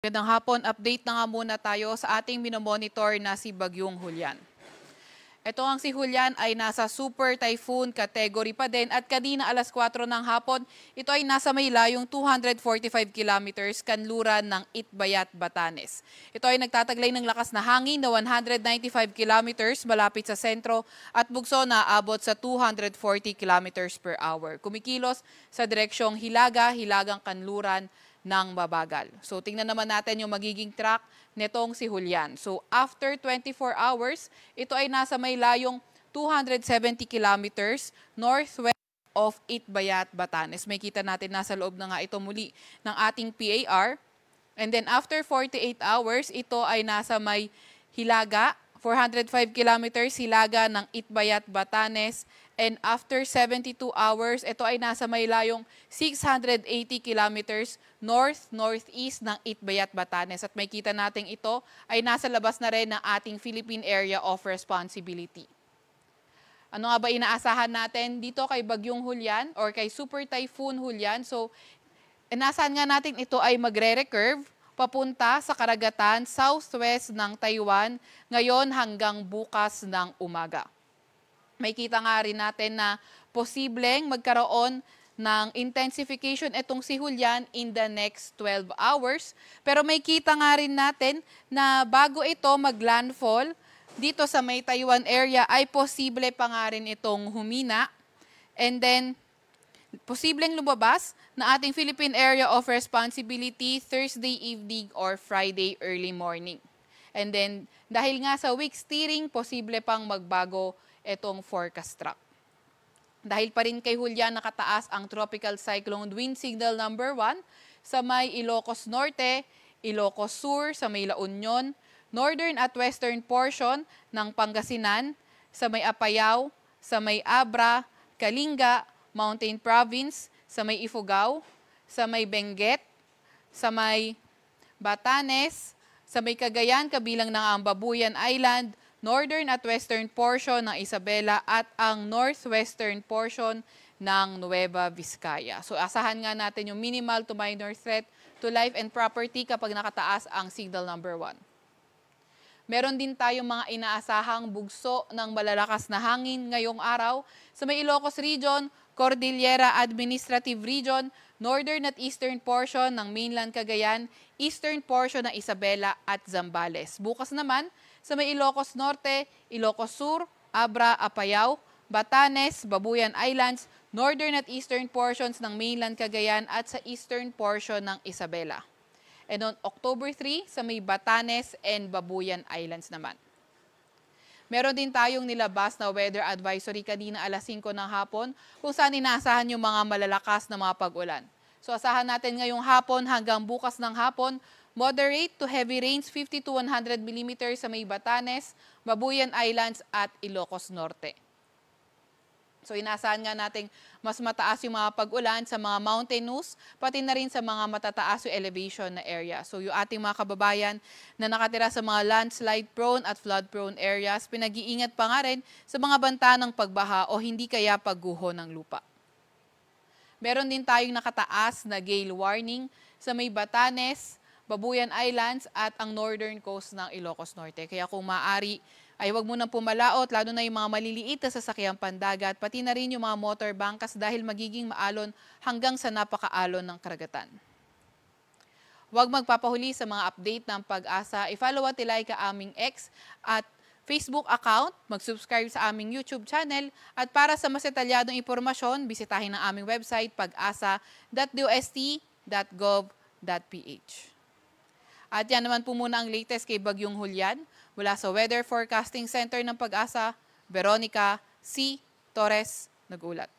Magandang hapon, update na nga muna tayo sa ating minomonitor na si Bagyong Julian. Ito ang si Julian ay nasa super typhoon category pa din at kanina alas 4 ng hapon, ito ay nasa may layong 245 kilometers kanluran ng Itbayat, Batanes. Ito ay nagtataglay ng lakas na hangin na 195 kilometers malapit sa sentro at bugso na aabot sa 240 kilometers per hour. Kumikilos sa direksyong hilagang kanluran ng mabagal. So tingnan naman natin yung magiging track netong si Julian. So after 24 hours, ito ay nasa may layong 270 kilometers northwest of Itbayat, Batanes. May kita natin nasa loob na nga ito muli ng ating PAR. And then after 48 hours, ito ay nasa may hilaga, 405 kilometers hilaga ng Itbayat, Batanes. And after 72 hours, ito ay nasa may layong 680 kilometers north-northeast ng Itbayat, Batanes. At may kita natin ito ay nasa labas na rin ng ating Philippine Area of Responsibility. Ano nga ba inaasahan natin dito kay Bagyong Julian or kay Super Typhoon Julian? So, inaasahan nga natin ito ay magre-recurve papunta sa karagatan southwest ng Taiwan ngayon hanggang bukas ng umaga. May kita nga rin natin na posibleng magkaroon ng intensification itong si Julian in the next 12 hours. Pero may kita nga rin natin na bago ito maglandfall dito sa may Taiwan area ay posible pa nga rin itong humina. And then, posibleng lumabas na ating Philippine Area of Responsibility Thursday evening or Friday early morning. And then, dahil nga sa weak steering, posible pang magbago itong forecast track. Dahil pa rin kay Julian nakataas ang Tropical Cyclone Wind Signal number 1 sa may Ilocos Norte, Ilocos Sur, sa may La Union, northern at western portion ng Pangasinan, sa may Apayao, sa may Abra, Kalinga, Mountain Province, sa may Ifugao, sa may Benguet, sa may Batanes, sa may Cagayan kabilang ng Ambabuyan Island, northern at western portion ng Isabela at ang northwestern portion ng Nueva Vizcaya. So asahan nga natin yung minimal to minor threat to life and property kapag nakataas ang signal number 1. Meron din tayong mga inaasahang bugso ng malalakas na hangin ngayong araw sa may Ilocos Region, Cordillera Administrative Region, northern at eastern portion ng mainland Cagayan, eastern portion ng Isabela at Zambales. Bukas naman, sa may Ilocos Norte, Ilocos Sur, Abra, Apayao, Batanes, Babuyan Islands, northern at eastern portions ng mainland Cagayan at sa eastern portion ng Isabela. And on October 3, sa may Batanes and Babuyan Islands naman. Meron din tayong nilabas na weather advisory kanina alas 5 ng hapon kung saan inaasahan yung mga malalakas na mga pag-ulan. So asahan natin ngayong hapon hanggang bukas ng hapon, moderate to heavy rains 50 to 100 mm sa may Batanes, Babuyan Islands at Ilocos Norte. So inaasahan nga nating mas mataas yung mga pag-ulan sa mga mountainous, pati na rin sa mga matataas yung elevation na area. So yung ating mga kababayan na nakatira sa mga landslide prone at flood prone areas, pinag-iingat pa nga rin sa mga banta ng pagbaha o hindi kaya pagguho ng lupa. Meron din tayong nakataas na gale warning sa may Batanes, Babuyan Islands at ang northern coast ng Ilocos Norte. Kaya kung maaari ay huwag mo nang pumalaot, lalo na yung mga maliliit na sasakyang pandagat, pati na rin yung mga motor bangkas dahil magiging maalon hanggang sa napakaalon ng karagatan. Huwag magpapahuli sa mga update ng Pag-asa. I-follow at ilike ka aming X at Facebook account, mag-subscribe sa aming YouTube channel at para sa mas detalyadong impormasyon, bisitahin ang aming website pag-asa.dost.gov.ph. At yan naman po muna ang latest kay Bagyong Julian. Mula sa Weather Forecasting Center ng Pag-asa, Veronica C. Torres nag-ulat.